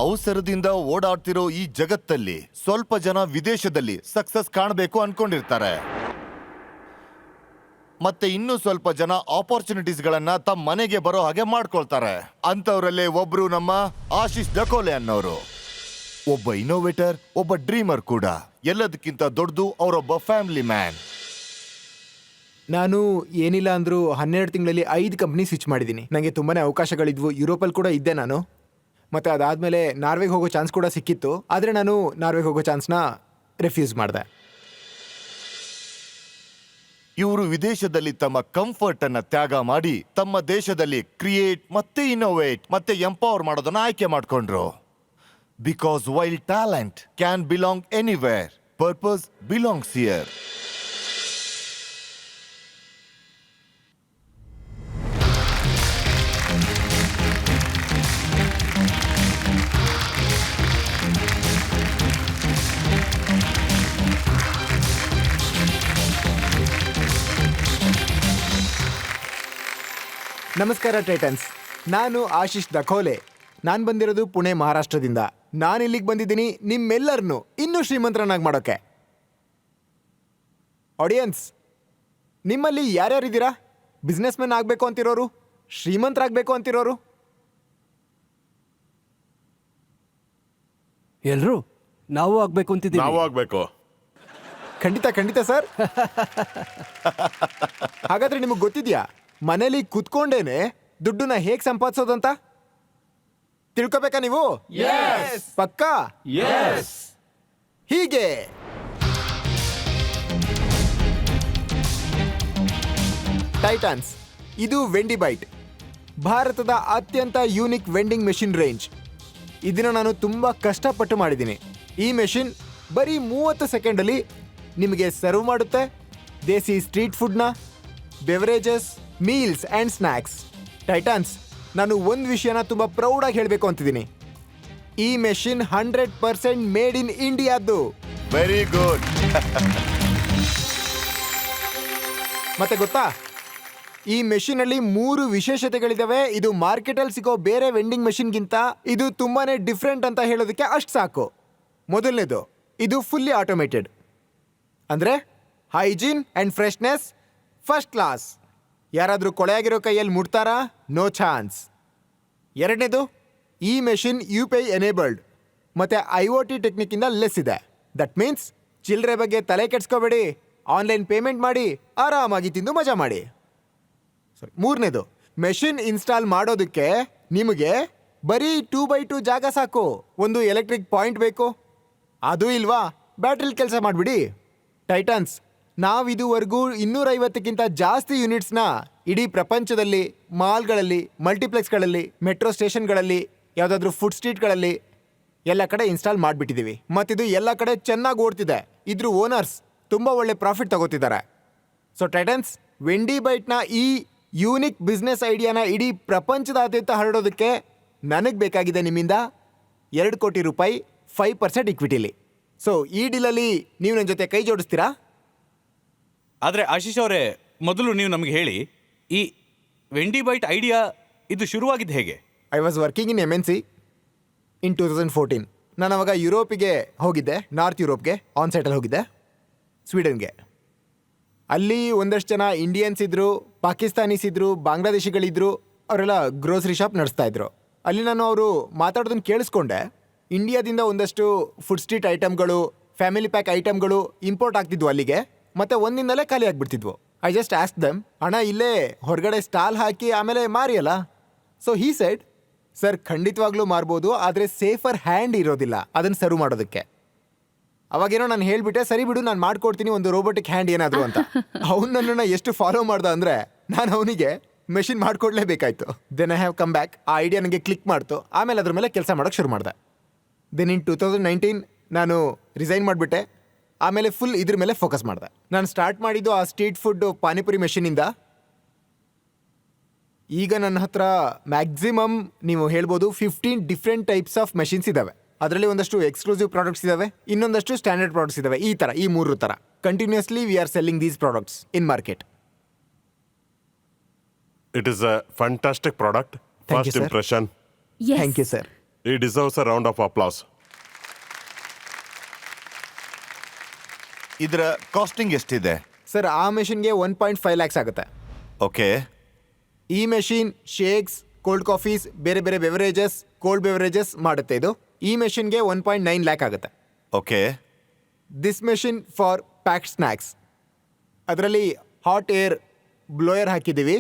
ಅವಸರದಿಂದ ಓಡಾಡ್ತಿರೋ ಈ ಜಗತ್ತಲ್ಲಿ ಸ್ವಲ್ಪ ಜನ ವಿದೇಶದಲ್ಲಿ ಸಕ್ಸಸ್ ಕಾಣಬೇಕು ಅನ್ಕೊಂಡಿರ್ತಾರೆ. ಮತ್ತೆ ಇನ್ನೂ ಸ್ವಲ್ಪ ಜನ ಆಪರ್ಚುನಿಟೀಸ್ಗಳನ್ನ ತಮ್ಮ ಮನೆಗೆ ಬರೋ ಹಾಗೆ ಮಾಡ್ಕೊಳ್ತಾರೆ. ಅಂತವರಲ್ಲೇ ಒಬ್ರು ನಮ್ಮ ಆಶೀಶ್ ಡಕೋಲೆ ಅನ್ನೋರು. ಒಬ್ಬ ಇನ್ನೋವೇಟರ್, ಒಬ್ಬ ಡ್ರೀಮರ್ ಕೂಡ. ಎಲ್ಲದಕ್ಕಿಂತ ದೊಡ್ಡದು ಅವರೊಬ್ಬ ಫ್ಯಾಮಿಲಿ ಮ್ಯಾನ್. ನಾನು ಏನಿಲ್ಲ ಅಂದರೂ 12 ತಿಂಗಳಲ್ಲಿ 5 ಕಂಪ್ನಿ ಸ್ವಿಚ್ ಮಾಡಿದ್ದೀನಿ. ನನಗೆ ತುಂಬಾ ಅವಕಾಶಗಳಿದ್ವು. ಯುರೋಪಲ್ಲಿ ಕೂಡ ಇದ್ದೆ ನಾನು. ಮತ್ತು ಅದಾದಮೇಲೆ ನಾರ್ವೆಗೆ ಹೋಗೋ ಚಾನ್ಸ್ ಕೂಡ ಸಿಕ್ಕಿತ್ತು. ಆದರೆ ನಾನು ನಾರ್ವೆಗೆ ಹೋಗೋ ಚಾನ್ಸ್ನ ರೆಫ್ಯೂಸ್ ಮಾಡಿದೆ. ಇವರು ವಿದೇಶದಲ್ಲಿ ತಮ್ಮ ಕಂಫರ್ಟ್ ಅನ್ನ ತ್ಯಾಗ ಮಾಡಿ ತಮ್ಮ ದೇಶದಲ್ಲಿ ಕ್ರಿಯೇಟ್ ಮತ್ತೆ ಇನ್ನೋವೇಟ್ ಮತ್ತೆ ಎಂಪವರ್ ಮಾಡೋದನ್ನ ಆಯ್ಕೆ ಮಾಡ್ಕೊಂಡ್ರು. Because while talent can belong anywhere, purpose belongs here. ನಮಸ್ಕಾರ ಟೈಟನ್ಸ್, ನಾನು ಆಶೀಶ್ ಡಕೋಲೆ. ನಾನು ಬಂದಿರೋದು ಪುಣೆ, ಮಹಾರಾಷ್ಟ್ರದಿಂದ. ನಾನು ಇಲ್ಲಿಗೆ ಬಂದಿದ್ದೀನಿ ನಿಮ್ಮೆಲ್ಲರನ್ನೂ ಇನ್ನೂ ಶ್ರೀಮಂತರನ್ನಾಗಿ ಮಾಡೋಕ್ಕೆ. ಆಡಿಯನ್ಸ್, ನಿಮ್ಮಲ್ಲಿ ಯಾರ್ಯಾರಿದ್ದೀರಾ? ಬಿಸ್ನೆಸ್ ಮ್ಯಾನ್ ಆಗಬೇಕು ಅಂತಿರೋರು, ಶ್ರೀಮಂತರಾಗಬೇಕು ಅಂತಿರೋರು? ಎಲ್ರು ನಾವು ಆಗ್ಬೇಕು ಅಂತಿದ್ದೀವಿ. ನಾವು ಆಗ್ಬೇಕು. ಖಂಡಿತ ಖಂಡಿತ ಸರ್. ಹಾಗಾದ್ರೆ ನಿಮಗೆ ಗೊತ್ತಿದ್ಯಾ ಮನೇಲಿ ಕುತ್ಕೊಂಡೇನೆ ದುಡ್ಡನ್ನ ಹೇಗೆ ಸಂಪಾದಿಸೋದಂತ? ತಿಳ್ಕೊಬೇಕಾ ನೀವು? ಪಕ್ಕಾ? ಹೀಗೆ ಟೈಟಾನ್ಸ್, ಇದು ವೆಂಡಿ ಬೈಟ್, ಭಾರತದ ಅತ್ಯಂತ ಯೂನಿಕ್ ವೆಂಡಿಂಗ್ ಮೆಷಿನ್ ರೇಂಜ್. ಇದನ್ನು ನಾನು ತುಂಬ ಕಷ್ಟಪಟ್ಟು ಮಾಡಿದ್ದೀನಿ. ಈ ಮೆಷಿನ್ ಬರೀ 30 ಸೆಕೆಂಡಲ್ಲಿ ನಿಮಗೆ ಸರ್ವ್ ಮಾಡುತ್ತೆ ದೇಸಿ ಸ್ಟ್ರೀಟ್ ಫುಡ್ನ, beverages, meals and snacks. Titans, ನಾನು ಒಂದು ವಿಷಯನ ತುಂಬ ಪ್ರೌಡಾಗಿ ಹೇಳಬೇಕು ಅಂತಿದ್ದೀನಿ. ಈ ಮೆಷಿನ್ 100% ಮೇಡ್ ಇನ್ ಇಂಡಿಯಾದ್ದು. Very good. ಮತ್ತೆ ಗೊತ್ತಾ, ಈ ಮೆಷಿನಲ್ಲಿ 3 ವಿಶೇಷತೆಗಳಿದಾವೆ. ಇದು ಮಾರ್ಕೆಟಲ್ಲಿ ಸಿಗೋ ಬೇರೆ ವೆಂಡಿಂಗ್ ಮೆಷಿನ್ಗಿಂತ ಇದು ತುಂಬಾನೇ ಡಿಫ್ರೆಂಟ್ ಅಂತ ಹೇಳೋದಕ್ಕೆ ಅಷ್ಟು ಸಾಕು. ಮೊದಲನೇದು, ಇದು ಫುಲ್ಲಿ ಆಟೋಮೇಟೆಡ್, ಅಂದರೆ hygiene and freshness first class. ಯಾರಾದರೂ ಕೊಳೆಯಾಗಿರೋ ಕೈಯಲ್ಲಿ ಮುಟ್ತಾರಾ? No chance. ಎರಡನೇದು, ಈ ಮೆಷಿನ್ UPI ಎನೇಬಲ್ಡ್ ಮತ್ತು IoT ಟೆಕ್ನಿಕ್ಕಿಂದ ಲೆಸ್ ಇದೆ. ದಟ್ ಮೀನ್ಸ್ ಚಿಲ್ಲರೆ ಬಗ್ಗೆ ತಲೆ ಕೆಡ್ಸ್ಕೋಬೇಡಿ, ಆನ್ಲೈನ್ ಪೇಮೆಂಟ್ ಮಾಡಿ ಆರಾಮಾಗಿ ತಿಂದು ಮಜಾ ಮಾಡಿ. ಮೂರನೇದು, ಮೆಷಿನ್ ಇನ್ಸ್ಟಾಲ್ ಮಾಡೋದಕ್ಕೆ ನಿಮಗೆ ಬರೀ 2x2 ಜಾಗ ಸಾಕು. ಒಂದು ಎಲೆಕ್ಟ್ರಿಕ್ ಪಾಯಿಂಟ್ ಬೇಕು, ಅದು ಇಲ್ವಾ ಬ್ಯಾಟ್ರಿಲಿ ಕೆಲಸ ಮಾಡಿಬಿಡಿ. ಟೈಟನ್ಸ್, ನಾವಿದುವರೆಗೂ 250ಕ್ಕಿಂತ ಜಾಸ್ತಿ ಯೂನಿಟ್ಸ್ನ ಇಡೀ ಪ್ರಪಂಚದಲ್ಲಿ ಮಾಲ್ಗಳಲ್ಲಿ, ಮಲ್ಟಿಪ್ಲೆಕ್ಸ್ಗಳಲ್ಲಿ, ಮೆಟ್ರೋ ಸ್ಟೇಷನ್ಗಳಲ್ಲಿ, ಯಾವುದಾದ್ರೂ ಫುಡ್ ಸ್ಟ್ರೀಟ್ಗಳಲ್ಲಿ ಎಲ್ಲ ಕಡೆ ಇನ್ಸ್ಟಾಲ್ ಮಾಡಿಬಿಟ್ಟಿದ್ದೀವಿ. ಮತ್ತಿದು ಎಲ್ಲ ಕಡೆ ಚೆನ್ನಾಗಿ ಓಡ್ತಿದೆ. ಇದ್ರ ಓನರ್ಸ್ ತುಂಬ ಒಳ್ಳೆ ಪ್ರಾಫಿಟ್ ತಗೋತಿದ್ದಾರೆ. ಸೊ ಟೈಟನ್ಸ್, ವೆಂಡಿ ಬೈಟ್ನ ಈ ಯೂನಿಕ್ ಬಿಸ್ನೆಸ್ ಐಡಿಯಾನ ಇಡೀ ಪ್ರಪಂಚದಾದ್ಯಂತ ಹರಡೋದಕ್ಕೆ ನನಗೆ ಬೇಕಾಗಿದೆ ನಿಮ್ಮಿಂದ 2 ಕೋಟಿ ರೂಪಾಯಿ 5% ಇಕ್ವಿಟಿಲಿ. ಸೊ ಈ ಡೀಲಲ್ಲಿ ನೀವು ನನ್ನ ಜೊತೆ ಕೈ ಜೋಡಿಸ್ತೀರಾ? ಆದರೆ ಆಶೀಶ್ ಅವರೇ, ಮೊದಲು ನೀವು ನಮಗೆ ಹೇಳಿ, ಈ ವೆಂಡಿ ಬೈಟ್ ಐಡಿಯಾ ಇದು ಶುರುವಾಗಿದ್ದು ಹೇಗೆ? I was working in MNC ಇನ್ 2014. ನಾನು ಅವಾಗ ಯುರೋಪಿಗೆ ಹೋಗಿದ್ದೆ, ನಾರ್ತ್ ಯುರೋಪ್ಗೆ ಆನ್ಸೈಟಲ್ಲಿ ಹೋಗಿದ್ದೆ, ಸ್ವೀಡನ್ಗೆ. ಅಲ್ಲಿ ಒಂದಷ್ಟು ಜನ ಇಂಡಿಯನ್ಸ್ ಇದ್ದರು, ಪಾಕಿಸ್ತಾನೀಸ್ ಇದ್ದರು, ಬಾಂಗ್ಲಾದೇಶಿಗಳಿದ್ದರು. ಅವರೆಲ್ಲ ಗ್ರೋಸರಿ ಶಾಪ್ ನಡೆಸ್ತಾ ಇದ್ರು. ಅಲ್ಲಿ ನಾನು ಅವರು ಮಾತಾಡೋದನ್ನು ಕೇಳಿಸ್ಕೊಂಡೆ. ಇಂಡಿಯಾದಿಂದ ಒಂದಷ್ಟು ಫುಡ್ ಸ್ಟ್ರೀಟ್ ಐಟಮ್ಗಳು, ಫ್ಯಾಮಿಲಿ ಪ್ಯಾಕ್ ಐಟಮ್ಗಳು ಇಂಪೋರ್ಟ್ ಆಗ್ತಿದ್ವು ಅಲ್ಲಿಗೆ, ಮತ್ತು ಒಂದಿನದಲ್ಲೇ ಖಾಲಿ ಆಗಿಬಿಡ್ತಿದ್ವು. ಐ ಜಸ್ಟ್ ಆಸ್ಕ್ ದಮ್, ಅಣ್ಣ ಇಲ್ಲೇ ಹೊರಗಡೆ ಸ್ಟಾಲ್ ಹಾಕಿ ಆಮೇಲೆ ಮಾರಿಯಲ್ಲ? ಸೊ ಹೀ ಸೆಡ್, ಸರ್ ಖಂಡಿತವಾಗ್ಲೂ ಮಾರ್ಬೋದು, ಆದರೆ ಸೇಫರ್ ಹ್ಯಾಂಡ್ ಇರೋದಿಲ್ಲ ಅದನ್ನು ಸರ್ವ್ ಮಾಡೋದಕ್ಕೆ. ಅವಾಗೇನೋ ನಾನು ಹೇಳಿಬಿಟ್ಟೆ, ಸರಿ ಬಿಡು ನಾನು ಮಾಡ್ಕೊಡ್ತೀನಿ ಒಂದು ರೋಬೋಟಿಕ್ ಹ್ಯಾಂಡ್ ಏನಾದರೂ ಅಂತ. ಅವ್ನು ನನ್ನನ್ನು ಎಷ್ಟು ಫಾಲೋ ಮಾಡ್ದ ಅಂದರೆ ನಾನು ಅವನಿಗೆ ಮೆಷಿನ್ ಮಾಡಿಕೊಡ್ಲೇಬೇಕಾಯ್ತು. Then I have come back. ಆ ಐಡಿಯಾ ನನಗೆ ಕ್ಲಿಕ್ ಮಾಡ್ತು. ಆಮೇಲೆ ಅದ್ರ ಮೇಲೆ ಕೆಲಸ ಮಾಡೋಕ್ಕೆ ಶುರು ಮಾಡಿದೆ. ದೆನ್ ಇನ್ 2019 ನಾನು ರಿಸೈನ್ ಮಾಡಿಬಿಟ್ಟೆ. ಆಮೇಲೆ ಫುಲ್ ಇದ್ರ ಮೇಲೆ ಫೋಕಸ್ ಮಾಡಿದೆ. ನಾನು ಸ್ಟಾರ್ಟ್ ಮಾಡಿದ್ದು ಆ ಸ್ಟ್ರೀಟ್ ಫುಡ್ ಪಾನಿಪುರಿ ಮೆಷಿನಿಂದ. ಈಗ ನನ್ನ ಹತ್ರ ಮ್ಯಾಕ್ಸಿಮಮ್ ನೀವು ಹೇಳ್ಬೋದು 15 ಡಿಫ್ರೆಂಟ್ ಟೈಪ್ಸ್ ಆಫ್ ಮೆಷಿನ್ಸ್ ಇದ್ದಾವೆ. ಅದರಲ್ಲಿ ಒಂದಷ್ಟು ಎಕ್ಸ್ಕ್ಲೂಸಿವ್ ಪ್ರಾಡಕ್ಟ್ಸ್ ಇದ್ದಾವೆ, ಇನ್ನೊಂದಷ್ಟು ಸ್ಟ್ಯಾಂಡರ್ಡ್ ಪ್ರಾಡಕ್ಟ್ಸ್ ಇದ್ದಾವೆ. ಈ 3 ಥರ continuously we are selling these products in market. It is a fantastic product. Thank you, First sir. impression. Yes. Thank you sir. He deserves a round of applause. ಇದರ costing ಎಷ್ಟಿದೆ? Sir ಆ ಮೆಷಿನ್ಗೆ 1.5 ಲ್ಯಾಕ್ಸ್ ಆಗುತ್ತೆ. Okay. ಈ machine shakes, cold coffees, ಬೇರೆ ಬೇರೆ beverages, cold beverages ಮಾಡುತ್ತೆ ಇದು. ಈ ಮೆಷಿನ್ಗೆ 1.9 ಲ್ಯಾಕ್ ಆಗುತ್ತೆ. Okay. This machine for packed snacks. ಅದರಲ್ಲಿ ಹಾಟ್ ಏರ್ ಬ್ಲೋಯರ್ ಹಾಕಿದ್ದೀವಿ.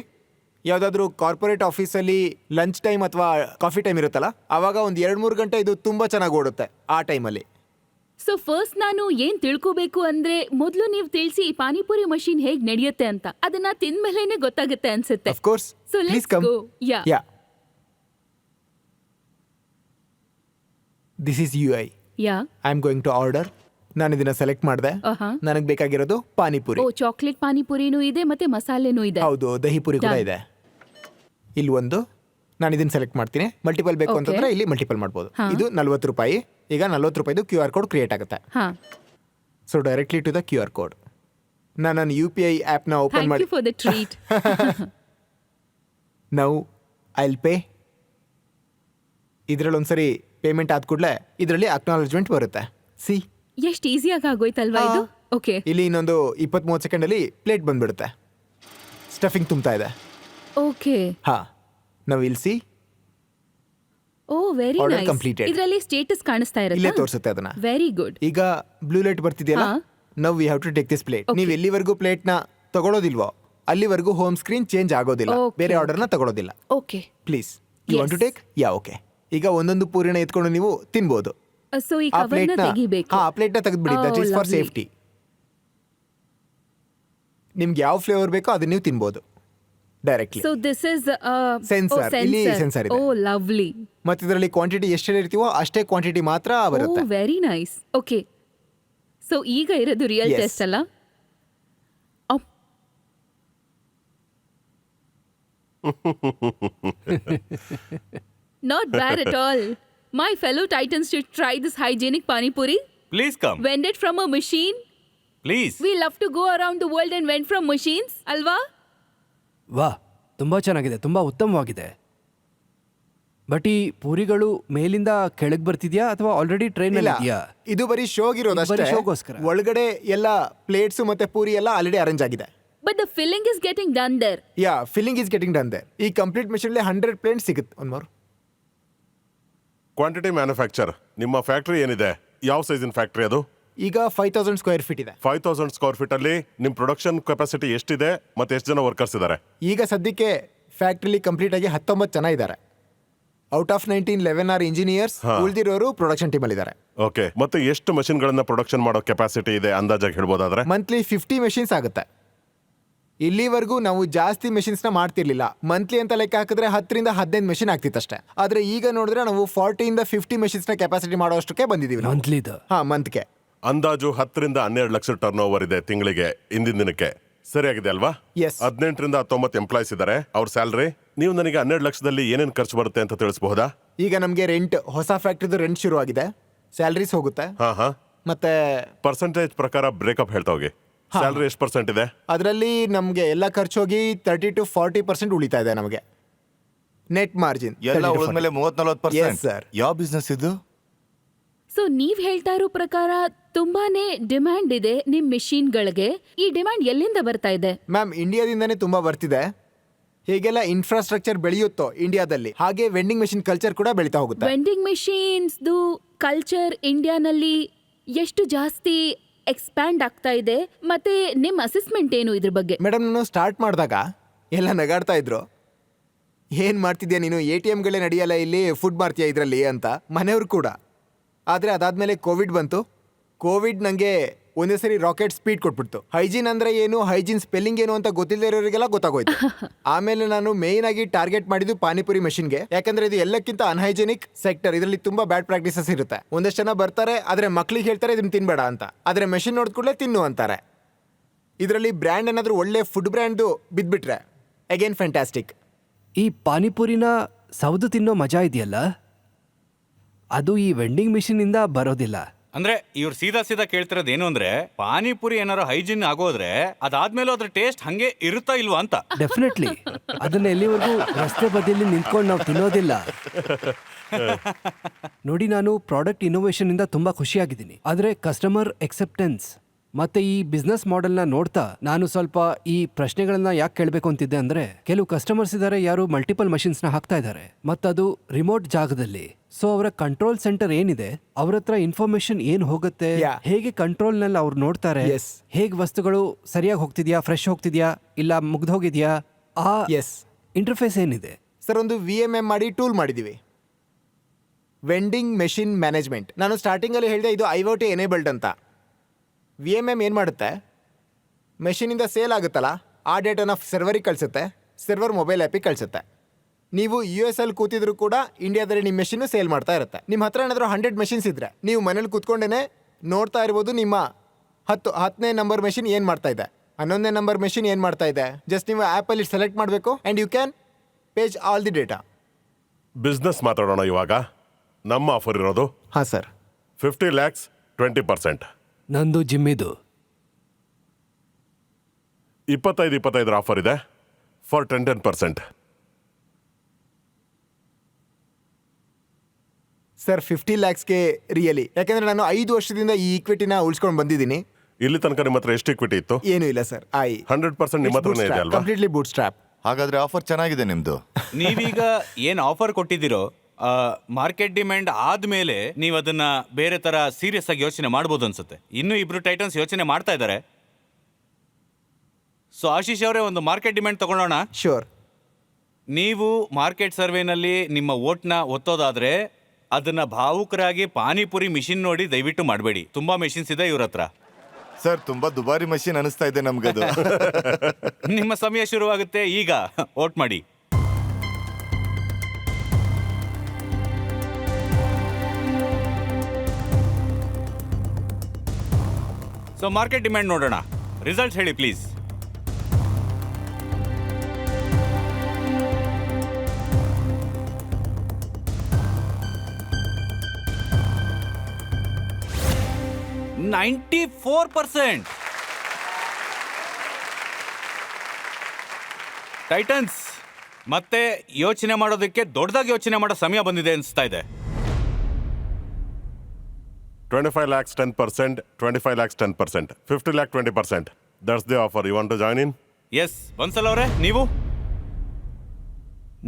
ಯಾವುದಾದ್ರೂ ಕಾರ್ಪೊರೇಟ್ ಆಫೀಸಲ್ಲಿ ಲಂಚ್ ಟೈಮ್ ಅಥವಾ ಕಾಫಿ ಟೈಮ್ ಇರುತ್ತಲ್ಲ, ಆವಾಗ ಒಂದು 2-3 ಗಂಟೆ ಇದು ತುಂಬ ಚೆನ್ನಾಗಿ ಓಡುತ್ತೆ ಆ ಟೈಮಲ್ಲಿ. ಸೊ ಫಸ್ಟ್ ನಾನು ಏನ್ ತಿಳ್ಕೋಬೇಕು ಅಂದ್ರೆ ಮೊದಲು ನೀವು ತಿಳಿಸಿ ಈ ಪಾನಿಪುರಿ ಮಷೀನ್ ಹೇಗ್ ನಡೆಯುತ್ತೆ ಅಂತ. ಅದನ್ನ ತಿಂದ್ಮೇಲೆನೆ ಗೊತ್ತಾಗುತ್ತೆ ಅನ್ಸುತ್ತೆ. Of course. So Please let's come. go. Yeah. Yeah. This is UI. Yeah. I'm going to order. ನಾನು ಇದನ್ನ ಸೆಲೆಕ್ಟ್ ಮಾಡಿದೆ. ನನಗೆ ಬೇಕಾಗಿರೋದು ಪಾನಿಪುರಿ. ಓ, ಚಾಕ್ಲೇಟ್ ಪಾನಿಪುರಿನೂ ಇದೆ ಮತ್ತೆ ಮಸಾಲೆನೂ ಇದೆ. ಹೌದು, ದಹಿ ಪುರಿ ಕೂಡ ಇದೆ. ಇಲ್ಲಿ ಒಂದು ನಾನು ಇದನ್ನ ಸೆಲೆಕ್ಟ್ ಮಾಡ್ತೀನಿ. ಮಲ್ಟಿಪಲ್ ಬೇಕು ಅಂತಂದ್ರೆ ಇಲ್ಲಿ ಮಲ್ಟಿಪಲ್ ಮಾಡ್ಬೋದು. ಇದು 40 ರೂಪಾಯಿ. ಈಗ 40 ರೂಪಾಯಿದು QR ಕೋಡ್ ಕ್ರಿಯೇಟ್ ಆಗುತ್ತೆ. So directly to the QR code. ನಾನು ನನ್ನ UPI ಆ್ಯಪ್ನ ಓಪನ್ Thank ಮಾಡಿ you for the treat. Now I will pay. ಇದರಲ್ಲಿ ಒಂದ್ಸರಿ ಪೇಮೆಂಟ್ ಆದ ಕೂಡಲೇ ಇದರಲ್ಲಿ ಅಕ್ನಾಲಜ್ಮೆಂಟ್ ಬರುತ್ತೆ. ಸಿ ಎಷ್ಟು ಈಸಿಯಾಗಿ ಆಗೋಯ್ತಲ್ವಾ ಇದು? ಓಕೆ. ಇಲ್ಲಿ ಇನ್ನೊಂದು 20-30 ಸೆಕೆಂಡಲ್ಲಿ ಪ್ಲೇಟ್ ಬಂದ್ಬಿಡುತ್ತೆ. ಸ್ಟಫಿಂಗ್ ತುಂಬ್ತಾ ಇದೆ. ಓಕೆ. ಹಾ, ನಾವು ಇಲ್ಲಿ ಸಿ ಓ, ವೆರಿ Order ನೈಸ್. completed. ಇದರಲ್ಲಿ ಸ್ಟೇಟಸ್ ಕಾಣಿಸ್ತಾ ಇಲ್ಲೇ ಇರುತ್ತೆ. ತೋರಿಸುತ್ತೆ ಅದನ್ನ. Very good. ಈಗ ಬ್ಲೂ ಲೈಟ್ ಬರ್ತಿದೆಯಲ್ಲ, now we have to take this plate. ನೀವು ಎಲ್ಲಿವರೆಗೂ ಪ್ಲೇಟ್ನ ತಗೊಳ್ಳೋದಿಲ್ವೋ ಅಲ್ಲಿವರೆಗೂ ಹೋಮ್ ಸ್ಕ್ರೀನ್ ಚೇಂಜ್ ಆಗೋದಿಲ್ಲ. Okay. ಬೇರೆ ಆರ್ಡರ್ನ ತಗೊಳ್ಳೋದಿಲ್ಲ. Okay. Please you want to take? Yeah, okay. ಈಗ ಒಂದೊಂದು ಪೂರಿನ ಎತ್ಕೊಂಡು ನೀವು ತಿನ್ಬೋದು. ಸೊ ಈ ಆ ಕವರ್ನ ಪ್ಲೇಟ್ನ ತೆಗಿಬೇಕು. ಆ ಪ್ಲೇಟ್ನ ತೆಗೆದ್ಬಿಡಿ. That is for lovely. Safety. ನಿಮ್ಗೆ ಯಾವ ಫ್ಲೇವರ್ ಬೇಕೋ ಅದನ್ನ ನೀವು ತಿನ್ಬೋದು directly. So this is Sensor. ಇಲ್ಲಿ sensor ಇದೆ. Oh, lovely. ಮತ್ತೆ ಇದರಲ್ಲಿ ಕ್ವಾಂಟಿಟಿ ಎಷ್ಟು ಹೇಳಿರ್ತೀವೋ ಅಷ್ಟೇ ಕ್ವಾಂಟಿಟಿ ಮಾತ್ರ ಓ, ಬರುತ್ತೆ. Very nice. ಓಕೆ. ಸೊ ಈಗ ಇರೋದು ರಿಯಲ್ Yes. ಟೆಸ್ಟ್ ಅಲ್ಲ? Not bad at all. My fellow Titans should try this hygienic pani puri. Please come. Vended from a machine. Please. We love to go around the world and vend from machines, ಅಲ್ವಾ? ವಾ, ತುಂಬಾ ಚೆನ್ನಾಗಿದೆ, ತುಂಬಾ ಉತ್ತಮವಾಗಿದೆ. But ಈ ಪೂರಿಗಳು ಮೇಲಿಂದ ಕೆಳಗೆ ಬರ್ತಿದ್ಯಾ ಅಥವಾ ಆಲ್ರೆಡಿ ಟ್ರೈನ್ ಇಲ್ಲ, ಇದೆಯಾ? ಇದು ಬರೀ ಶೋಗಿರೋದಷ್ಟೇ. ಬರೀ showಗೋಸ್ಕರ. ಒಳಗಡೆ ಎಲ್ಲ ಪ್ಲೇಟ್ಸ್ ಮತ್ತೆ ಪೂರಿ ಎಲ್ಲ ಆಲ್ರೆಡಿ ಅರೇಂಜ್ ಆಗಿದೆ. But the filling is getting done there. Yeah, filling is getting done there. ಈ ಕಂಪ್ಲೀಟ್ ಮೆಷಿನ್ 100 ಪ್ಲೇಟ್ ಸಿಗುತ್ತೆ. ಒನ್ ಮೋರ್ ಕ್ವಾಂಟಿಟಿ ಮ್ಯಾನುಫ್ಯಾಕ್ಚರ್ ನಿಮ್ಮ ಫ್ಯಾಕ್ಟ್ರಿ ಏನಿದೆ, ಯಾವ ಸೈಜಿನ ಫ್ಯಾಕ್ಟ್ರಿ ಅದು? ಈಗ 5000 ಸ್ಕ್ವೇರ್ ಫೀಟ್ ಇದೆ. 5000 ಸ್ಕ್ವೇರ್ ಫೀಟ್ ಅಲ್ಲಿ ನಿಮ್ಮ ಪ್ರೊಡಕ್ಷನ್ ಕೆಪಾಸಿಟಿ ಎಷ್ಟಿದೆ ಮತ್ತೆ ಎಷ್ಟು ಜನ ವರ್ಕರ್ಸ್ ಇದ್ದಾರೆ? ಈಗ ಸದ್ಯಕ್ಕೆ ಫ್ಯಾಕ್ಟ್ರಿಲಿ ಕಂಪ್ಲೀಟ್ ಆಗಿ 19 ಜನ ಇದ್ದಾರೆ. Out of 19, 11 are engineers. ಉಳಿದಿರೋರು ಪ್ರೊಡಕ್ಷನ್ ಟೀಮ್ ಅಲ್ಲಿ ಇದ್ದಾರೆ. ಓಕೆ. ಮತ್ತೆ ಎಷ್ಟು ಮಷಿನ್ ಗಳನ್ನ ಪ್ರೊಡಕ್ಷನ್ ಮಾಡೋ ಕೆಪಾಸಿಟಿ ಇದೆ ಅಂದಾಜಾಗಿ ಹೇಳ್ಬೋದಾದ್ರೆ? ಮಂತ್ಲಿ 50 ಮೆಷಿನ್ಸ್ ಆಗುತ್ತೆ. ಇಲ್ಲಿವರೆಗೂ ನಾವು ಜಾಸ್ತಿ ಮೆಷಿನ್ಸ್ನ ಮಾಡ್ತಿರ್ಲಿಲ್ಲ. ಮಂತ್ಲಿ ಅಂತ ಲೆಕ್ಕ ಹಾಕಿದ್ರೆ 10ರಿಂದ 15 ಮೆಷಿನ್ ಆಗ್ತಿತ್ತಷ್ಟೇ. ಆದ್ರೆ ಈಗ ನೋಡಿದ್ರೆ ನಾವು 40ಇಂದ 50 ಮೆಷಿನ್ಸ್ನ ಕೆಪಾಸಿಟಿ ಮಾಡೋಷ್ಟಕ್ಕೆ ಬಂದಿದ್ದೀವಿ. ಮಂತ್ಲಿದು? ಹಾ, ಮಂತ್ಗೆ ಅಂದಾಜು 10ರಿಂದ 12 ಲಕ್ಷ ಟರ್ನ್ ಓವರ್ ಇದೆ ತಿಂಗಳಿಗೆ ಇಂದಿನ ದಿನಕ್ಕೆ. ಸರಿಯಾಗಿದೆ ಅಲ್ವಾ? Yes. 18ರಿಂದ 19 ಎಂಪ್ಲಾಯ್ಸ್ ಇದ್ದಾರೆ. ಅವ್ರ ಸ್ಯಾಲರಿ ನೀವು ನನಗೆ 12 ಲಕ್ಷದಲ್ಲಿ ಏನೇನು ಖರ್ಚು ಬರುತ್ತೆ ಅಂತ ತಿಳಿಸಬಹುದಾ? ಈಗ ನಮಗೆ ರೆಂಟ್, ಹೊಸ ಫ್ಯಾಕ್ಟ್ರಿದು ರೆಂಟ್ ಶುರು ಆಗಿದೆ. ಸ್ಯಾಲರೀಸ್ ಹೋಗುತ್ತೆ. ಹಾ. ಮತ್ತೆ ಪರ್ಸೆಂಟೇಜ್ ಪ್ರಕಾರ ಬ್ರೇಕಪ್ ಹೇಳ್ತಾ ಹೋಗಿ. ಸ್ಯಾಲರಿ ಎಷ್ಟು ಪರ್ಸೆಂಟ್ ಇದೆ? ಅದರಲ್ಲಿ ನಮಗೆ ಎಲ್ಲ ಖರ್ಚು ಹೋಗಿ 30 to 40% ಉಳಿತಾ ಇದೆ ನಮಗೆ. ನೆಟ್ ಮಾರ್ಜಿನ್ ಎಲ್ಲ ಉಳಿದ್ಮೇಲೆ 30-40%. Yes, sir. ಯಾವ ಬಿಸ್ನೆಸ್ ಇದು? ಸೊ ನೀವ್ ಹೇಳ್ತಾ ಇರೋ ಪ್ರಕಾರ ತುಂಬಾನೇ ಡಿಮ್ಯಾಂಡ್ ಇದೆ ನಿಮ್ ಮೆಷಿನ್ಗಳಿಗೆ. ಈ ಡಿಮ್ಯಾಂಡ್ ಎಲ್ಲಿಂದ ಬರ್ತಾ ಇದೆ? ಮ್ಯಾಮ್, ಇಂಡಿಯಾದಿಂದನೇ ತುಂಬಾ ಬರ್ತಿದೆ. ಹೇಗೆಲ್ಲ ಇನ್ಫ್ರಾಸ್ಟ್ರಕ್ಚರ್ ಬೆಳೆಯುತ್ತೋ ಇಂಡಿಯಾದಲ್ಲಿ, ಹಾಗೆ ವೆಂಡಿಂಗ್ ಮೆಷಿನ್ ಕಲ್ಚರ್ ಕೂಡ ಬೆಳೀತಾ ಹೋಗುತ್ತೆ. ವೆಂಡಿಂಗ್ ಮೆಷಿನ್ಸ್ ಕಲ್ಚರ್ ಇಂಡಿಯಾನಲ್ಲಿ ಎಷ್ಟು ಜಾಸ್ತಿ ಎಕ್ಸ್ಪ್ಯಾಂಡ್ ಆಗ್ತಾ ಇದೆ? ಮತ್ತೆ ನಿಮ್ ಅಸೆಸ್ಮೆಂಟ್ ಏನು ಇದ್ರ ಬಗ್ಗೆ? ಮೇಡಮ್, ನಾನು ಸ್ಟಾರ್ಟ್ ಮಾಡಿದಾಗ ಎಲ್ಲ ನಗಾಡ್ತಾ ಇದ್ರು. ಏನ್ ಮಾಡ್ತಿದ್ಯಾ ನೀನು, ATMಗಳೇ ನಡೆಯಲ್ಲ ಇಲ್ಲಿ, ಫುಡ್ ಮಾಡ್ತೀಯಾ ಇದರಲ್ಲಿ ಅಂತ ಮನೆಯವ್ರು ಕೂಡ. ಆದರೆ ಅದಾದ್ಮೇಲೆ ಕೋವಿಡ್ ಬಂತು. ಕೋವಿಡ್ ನನಗೆ ಒಂದೇ ಸರಿ ರಾಕೆಟ್ ಸ್ಪೀಡ್ ಕೊಟ್ಬಿಡ್ತು. ಹೈಜೀನ್ ಅಂದ್ರೆ ಏನು, ಹೈಜೀನ್ ಸ್ಪೆಲ್ಲಿಂಗ್ ಏನು ಅಂತ ಗೊತ್ತಿಲ್ಲದೆ ಇರೋರಿಗೆಲ್ಲ ಗೊತ್ತಾಗೋಯ್ತು. ಆಮೇಲೆ ನಾನು ಮೇಯ್ನ್ ಆಗಿ ಟಾರ್ಗೆಟ್ ಮಾಡಿದ್ದು ಪಾನಿಪುರಿ ಮೆಷಿನ್ಗೆ. ಯಾಕಂದ್ರೆ ಇದು ಎಲ್ಲಕ್ಕಿಂತ ಅನ್ಹೈಜೆನಿಕ್ ಸೆಕ್ಟರ್. ಇದರಲ್ಲಿ ತುಂಬಾ ಬ್ಯಾಡ್ ಪ್ರಾಕ್ಟೀಸಸ್ ಇರುತ್ತೆ. ಒಂದಷ್ಟು ಜನ ಬರ್ತಾರೆ, ಆದ್ರೆ ಮಕ್ಳಿಗೆ ಹೇಳ್ತಾರೆ ಇದನ್ನ ತಿನ್ಬೇಡ ಅಂತ. ಆದ್ರೆ ಮೆಷಿನ್ ನೋಡಿದ ಕೂಡಲೇ ತಿನ್ನು ಅಂತಾರೆ. ಇದರಲ್ಲಿ ಬ್ರ್ಯಾಂಡ್ ಏನಾದರೂ ಒಳ್ಳೆ ಫುಡ್ ಬ್ರ್ಯಾಂಡ್ದು ಬಿದ್ಬಿಟ್ರೆ ಅಗೇನ್ ಫ್ಯಾಂಟಾಸ್ಟಿಕ್. ಈ ಪಾನಿಪುರಿನ ಸೌದು ತಿನ್ನೋ ಮಜಾ ಇದೆಯಲ್ಲ, ಅದು ಈ ವೆಂಡಿಂಗ್ ಮಿಷಿನ್ ಇಂದ ಬರೋದಿಲ್ಲ. ಅಂದ್ರೆ ಇವ್ರು ಸೀದಾ ಕೇಳ್ತಿರೋದು ಏನು ಅಂದ್ರೆ, ಪಾನಿಪುರಿ ಏನಾರು ಹೈಜಿನ್ ಆಗೋದ್ರೆ ಅದಾದ್ಮೇಲೆ ಅದ್ರ ಟೇಸ್ಟ್ ಹಂಗೆ ಇರುತ್ತಾ ಇಲ್ವಾ ಅಂತ. ಡೆಫಿನೆಟ್ಲಿ. ಅದನ್ನ ಎಲ್ಲಿವರೆಗೂ ರಸ್ತೆ ಬದಿಯಲ್ಲಿ ನಿಂತ್ಕೊಂಡು ನಾವು ತಿನ್ನೋದಿಲ್ಲ. ನೋಡಿ, ನಾನು ಪ್ರಾಡಕ್ಟ್ ಇನ್ನೋವೇಷನ್ ಇಂದ ತುಂಬಾ ಖುಷಿಯಾಗಿದ್ದೀನಿ, ಆದ್ರೆ ಕಸ್ಟಮರ್ ಎಕ್ಸೆಪ್ಟೆನ್ಸ್ ಮತ್ತೆ ಈ ಬಿಸ್ನೆಸ್ ಮಾಡೆಲ್ನ ನೋಡ್ತಾ ನಾನು ಸ್ವಲ್ಪ ಈ ಪ್ರಶ್ನೆಗಳನ್ನ ಯಾಕೆ ಕೇಳಬೇಕು ಅಂತಿದ್ದೆ ಅಂದ್ರೆ, ಕೆಲವು ಕಸ್ಟಮರ್ಸ್ ಇದ್ದಾರೆ ಯಾರು ಮಲ್ಟಿಪಲ್ ಮಷಿನ್ಸ್ ನ ಹಾಕ್ತಾ ಇದ್ದಾರೆ, ಮತ್ತದು ರಿಮೋಟ್ ಜಾಗದಲ್ಲಿ. ಸೊ ಅವರ ಕಂಟ್ರೋಲ್ ಸೆಂಟರ್ ಏನಿದೆ, ಅವ್ರ ಹತ್ರ ಇನ್ಫಾರ್ಮೇಶನ್ ಏನ್ ಹೋಗುತ್ತೆ, Yeah. ಹೇಗೆ ಕಂಟ್ರೋಲ್ ನಲ್ಲಿ ಅವ್ರು ನೋಡ್ತಾರೆ, Yes. ಹೇಗ್ ವಸ್ತುಗಳು ಸರಿಯಾಗಿ ಹೋಗ್ತಿದ್ಯಾ, ಫ್ರೆಶ್ ಹೋಗ್ತಿದ್ಯಾ, ಇಲ್ಲ ಮುಗ್ದು ಹೋಗಿದ್ಯಾ, ಆ ಎಸ್ ಇಂಟರ್ಫೇಸ್ ಏನಿದೆ. ಸರ್, ಒಂದು VMM ಮಾಡಿ ಟೂಲ್ ಮಾಡಿದ್ದೀವಿ, ವೆಂಡಿಂಗ್ ಮೆಷಿನ್ ಮ್ಯಾನೇಜ್ಮೆಂಟ್. ನಾನು ಸ್ಟಾರ್ಟಿಂಗಲ್ಲಿ ಹೇಳಿದೆ ಇದು IoT ಎನೇಬಲ್ಡ್ ಅಂತ. VMM ಏನು ಮಾಡುತ್ತೆ, ಮೆಷಿನಿಂದ ಸೇಲ್ ಆಗುತ್ತಲ್ಲ ಆ ಡೇಟಾನ ಸರ್ವರಿಗೆ ಕಳಿಸುತ್ತೆ, ಸರ್ವರ್ ಮೊಬೈಲ್ ಆ್ಯಪಿಗೆ ಕಳಿಸುತ್ತೆ. ನೀವು US ಅಲ್ಲಿ ಕೂತಿದ್ರು ಕೂಡ ಇಂಡಿಯಾದಲ್ಲಿ ನಿಮ್ಮ ಮೆಷಿನ್ನು ಸೇಲ್ ಮಾಡ್ತಾ ಇರುತ್ತೆ. ನಿಮ್ಮ ಹತ್ರ ಏನಾದರೂ 100 ಮೆಷಿನ್ಸ್ ಇದ್ದರೆ ನೀವು ಮನೇಲಿ ಕೂತ್ಕೊಂಡೇ ನೋಡ್ತಾ ಇರ್ಬೋದು ನಿಮ್ಮ 10ನೇ ನಂಬರ್ ಮೆಷಿನ್ ಏನು ಮಾಡ್ತಾ ಇದೆ, 11ನೇ ನಂಬರ್ ಮೆಷಿನ್ ಏನು ಮಾಡ್ತಾ ಇದೆ. ಜಸ್ಟ್ ನೀವು ಆ್ಯಪಲ್ಲಿ ಸೆಲೆಕ್ಟ್ ಮಾಡಬೇಕು and you can page all the data. Business ಮಾತಾಡೋಣ ಇವಾಗ. ನಮ್ಮ ಆಫರ್ ಇರೋದು ಹಾಂ ಸರ್. 50 lakhs 20%. ನಂದು ಜಿಮ್ಮಿದು 25 ಆಫರ್ ಇದೆ ಫಾರ್ 10%. ಸರ್ 50 ಲ್ಯಾಕ್ಸ್ಗೆ ರಿಯಲಿ, ಯಾಕಂದರೆ ನಾನು 5 ವರ್ಷದಿಂದ ಈ ಈಕ್ವಿಟಿನ ಉಳಿಸ್ಕೊಂಡು ಬಂದಿದ್ದೀನಿ. ಇಲ್ಲಿ ತನಕ ನಿಮ್ಮ ಹತ್ರ ಎಷ್ಟು ಇಕ್ವಿಟಿ ಇತ್ತು? ಏನೂ ಇಲ್ಲ ಸರ್. 100% ನಿಮ್ಮ ಹತ್ರನೇ ಇದೆ ಅಲ್ವಾ? Completely boot strap. ಹಾಗಾದ್ರೆ ಆಫರ್ ಚೆನ್ನಾಗಿದೆ ನಿಮ್ದು. ನೀವೀಗ ಏನು ಆಫರ್ ಕೊಟ್ಟಿದ್ದೀರೋ ಮಾರ್ಕೆಟ್ ಡಿಮ್ಯಾಂಡ್ ಆದ್ಮೇಲೆ ನೀವು ಅದನ್ನ ಬೇರೆ ತರ ಸೀರಿಯಸ್ ಆಗಿ ಯೋಚನೆ ಮಾಡ್ಬೋದು ಅನ್ಸುತ್ತೆ. ಇನ್ನೂ ಇಬ್ರು ಟೈಟನ್ಸ್ ಯೋಚನೆ ಮಾಡ್ತಾ ಇದ್ದಾರೆ. ಸೊ ಆಶೀಶ್ ಅವರೇ, ಒಂದು ಮಾರ್ಕೆಟ್ ಡಿಮ್ಯಾಂಡ್ ತಗೊಳ್ಳೋಣ. ಶೋರ್. ನೀವು ಮಾರ್ಕೆಟ್ ಸರ್ವೆನಲ್ಲಿ ನಿಮ್ಮ ಓಟ್ನ ಒತ್ತೋದಾದ್ರೆ ಅದನ್ನ ಭಾವುಕರಾಗಿ ಪಾನಿಪುರಿ ಮಿಷಿನ್ ನೋಡಿ ದಯವಿಟ್ಟು ಮಾಡಬೇಡಿ. ತುಂಬಾ ಮಿಷಿನ್ಸ್ ಇದೆ ಇವ್ರ ಹತ್ರ. ಸರ್, ತುಂಬಾ ದುಬಾರಿ ಮಷೀನ್ ಅನಿಸ್ತಾ ಇದೆ ನಮ್ಗದು. ನಿಮ್ಮ ಸಮಯ ಶುರುವಾಗುತ್ತೆ ಈಗ. ಓಟ್ ಮಾಡಿ. ಸೊ ಮಾರ್ಕೆಟ್ ಡಿಮ್ಯಾಂಡ್ ನೋಡೋಣ. ರಿಸಲ್ಟ್ ಹೇಳಿ ಪ್ಲೀಸ್. $94%. ಟೈಟನ್ಸ್, ಮತ್ತೆ ಯೋಚನೆ ಮಾಡೋದಕ್ಕೆ ದೊಡ್ಡದಾಗಿ ಯೋಚನೆ ಮಾಡೋ ಸಮಯ ಬಂದಿದೆ ಅನಿಸ್ತಾ ಇದೆ. 25 lakhs 10%, 25 lakhs 10%, 50 lakh 20%. That's the offer. You want to join in? Yes, Bansal ಅವರೇ, ನೀವು?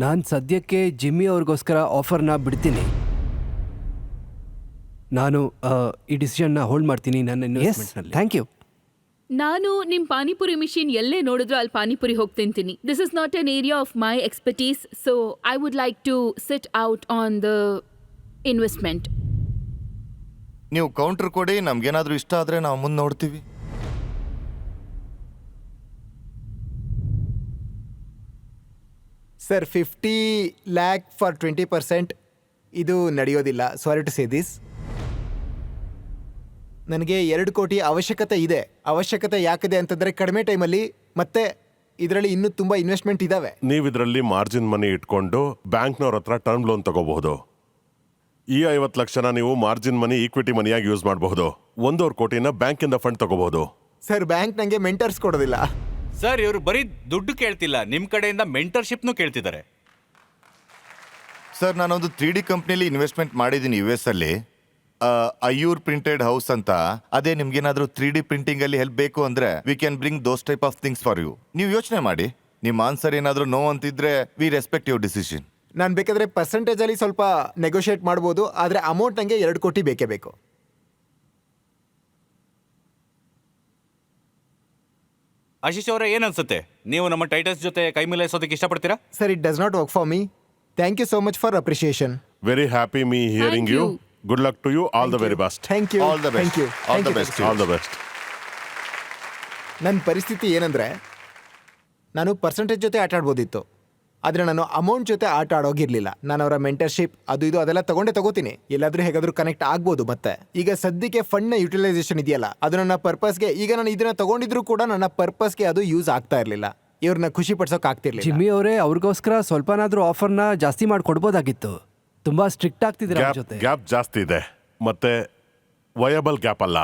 ನಾನು ಸದ್ಯಕ್ಕೆ ಜಿಮ್ಮಿ ಅವ್ರಿಗೋಸ್ಕರ ಆಫರ್ನ ಬಿಡ್ತೀನಿ. ನಾನು ಈ ಡಿಸಿಷನ್ನ ಹೋಲ್ಡ್ ಮಾಡ್ತೀನಿ ನನ್ನ ಇನ್ವೆಸ್ಟ್ಮೆಂಟ್ನಲ್ಲಿ. Thank you. ನಾನು ನಿಮ್ ಪಾನಿಪುರಿ ಮಿಷಿನ್ ಎಲ್ಲೇ ನೋಡಿದ್ರು ಅಲ್ಲಿ ಪಾನಿಪುರಿ ಹೋಗಿ ತಿಂತೀನಿ. This is not an area of my expertise, so I would like to sit out on the investment. ನೀವು ಕೌಂಟರ್ ಕೊಡಿ, ನಮ್ಗೇನಾದ್ರೂ ಇಷ್ಟ ಆದ್ರೆ ನಾವು ಮುಂದೆ ನೋಡ್ತೀವಿ. ಸರ್, 50 ಲ್ಯಾಕ್ ಫಾರ್ 20% ಇದು ನಡೆಯೋದಿಲ್ಲ. Sorry to say this. ನನಗೆ 2 ಕೋಟಿ ಅವಶ್ಯಕತೆ ಇದೆ. ಅವಶ್ಯಕತೆ ಯಾಕಿದೆ ಅಂತಂದರೆ ಕಡಿಮೆ ಟೈಮಲ್ಲಿ ಮತ್ತೆ ಇದರಲ್ಲಿ ಇನ್ನೂ ತುಂಬ ಇನ್ವೆಸ್ಟ್ಮೆಂಟ್ ಇದ್ದಾವೆ. ನೀವು ಇದರಲ್ಲಿ ಮಾರ್ಜಿನ್ ಮನಿ ಇಟ್ಕೊಂಡು ಬ್ಯಾಂಕ್ನವ್ರ ಹತ್ರ ಟರ್ಮ್ ಲೋನ್ ತಗೋಬಹುದು. ಈ 50 ಲಕ್ಷನ ನೀವು ಮಾರ್ಜಿನ್ ಮನಿ ಈಕ್ವಿಟಿ ಮನಿಯಾಗಿ ಯೂಸ್ ಮಾಡಬಹುದು. 1.25 ಕೋಟಿನ ಬ್ಯಾಂಕಿಂದ ಫಂಡ್ ತಗೋಬಹುದು. ಸರ್, ಬ್ಯಾಂಕ್ ನನಗೆ ಮೆಂಟರ್ಸ್ ಕೊಡೋದಿಲ್ಲ. ಸರ್, ಇವರು ಬರೀ ದುಡ್ಡು ಕೇಳ್ತಿಲ್ಲ, ನಿಮ್ಮ ಕಡೆಯಿಂದ ಮೆಂಟರ್ಶಿಪ್ನು ಕೇಳ್ತಿದ್ದಾರೆ. ಸರ್, ನಾನೊಂದು 3D ಕಂಪ್ನಿಲಿ ಇನ್ವೆಸ್ಟ್ಮೆಂಟ್ ಮಾಡಿದ್ದೀನಿ US ಅಲ್ಲಿ. ಅಯ್ಯೂರ್ ಪ್ರಿಂಟೆಡ್ ಹೌಸ್ ಅಂತ. ಅದೇ ನಿಮ್ಗೇನಾದ್ರೂ 3D ಪ್ರಿಂಟಿಂಗ್ ಅಲ್ಲಿ ಹೆಲ್ಪ್ ಬೇಕು ಅಂದ್ರೆ we can bring those type of things for you. ನೀವು ಯೋಚನೆ ಮಾಡಿ, ನಿಮ್ಮ ಆನ್ಸರ್ ಏನಾದ್ರೂ ನೋ ಅಂತಿದ್ರೆ ವಿ ರೆಸ್ಪೆಕ್ಟ್ ಯುವರ್ ಡಿಸಿಷನ್. ನಾನು ಬೇಕಾದರೆ ಪರ್ಸೆಂಟೇಜಲ್ಲಿ ಸ್ವಲ್ಪ ನೆಗೋಷಿಯೇಟ್ ಮಾಡ್ಬೋದು, ಆದರೆ ಅಮೌಂಟ್ ನನಗೆ 2 ಕೋಟಿ ಬೇಕೇ ಬೇಕು. ಆಶೀಶ್ ಅವರೇ, ಏನನ್ಸುತ್ತೆ? ನೀವು ನಮ್ಮ ಟೈಟನ್ಸ್ ಜೊತೆ ಕೈ ಮಿಲಾಯಿಸೋದಕ್ಕೆ ಇಷ್ಟಪಡ್ತೀರಾ? Sir, it does not work for me. Thank you so much for appreciation. Very happy me hearing Thank you. you. Good luck to you. All the very best. Thank you. All the best. Thank you. All the best. All the best. ನನ್ನ ಪರಿಸ್ಥಿತಿ ಏನಂದರೆ, ನಾನು percentage ಜೊತೆ ಆಟ ಆಡ್ಬೋದಿತ್ತು, ಆದರೆ ನಾನು amount ಜೊತೆ ಆಟ ಆಡೋಗಿರಲಿಲ್ಲ. ನಾನು ಅವರ ಮೆಂಟರ್ಶಿಪ್ ಅದು ಇದು ಅದೆಲ್ಲ ತಗೋತೀನಿ. ಎಲ್ಲಾದರೂ ಹೇಗಾದರೂ ಕನೆಕ್ಟ್ ಆಗ್ಬೋದು. ಮತ್ತೆ ಈಗ ಸದ್ಯಕ್ಕೆ ಫಂಡ್ನ ಯುಟಿಲೈಸೇಷನ್ ಇದೆಯಲ್ಲ, ಅದು ನನ್ನ ಪರ್ಪಸ್ಗೆ, ಈಗ ನಾನು ಇದನ್ನ ತಗೊಂಡಿದ್ರು ಕೂಡ ನನ್ನ ಪರ್ಪಸ್ಗೆ ಅದು ಯೂಸ್ ಆಗ್ತಾ ಇರಲಿಲ್ಲ. ಇವ್ರನ್ನ ಖುಷಿ ಪಡ್ಸೋಕೆ ಆಗ್ತಿರ್ಲಿಲ್ಲ. ಜಿಮ್ಮಿ ಅವರೇ, ಅವ್ರಿಗೋಸ್ಕರ ಸ್ವಲ್ಪನಾದ್ರೂ ಆಫರ್ನ ಜಾಸ್ತಿ ಮಾಡ್ಕೊಡ್ಬೋದಾಗಿತ್ತು. ತುಂಬಾ ಸ್ಟ್ರಿಕ್ಟ್ ಆಗ್ತಿದ್ರೆ ಅವ್ರ ಜೊತೆ. ಗ್ಯಾಪ್ ಜಾಸ್ತಿ ಇದೆ, ಮತ್ತೆ ವಯಬಲ್ ಗ್ಯಾಪ್ ಅಲ್ಲ.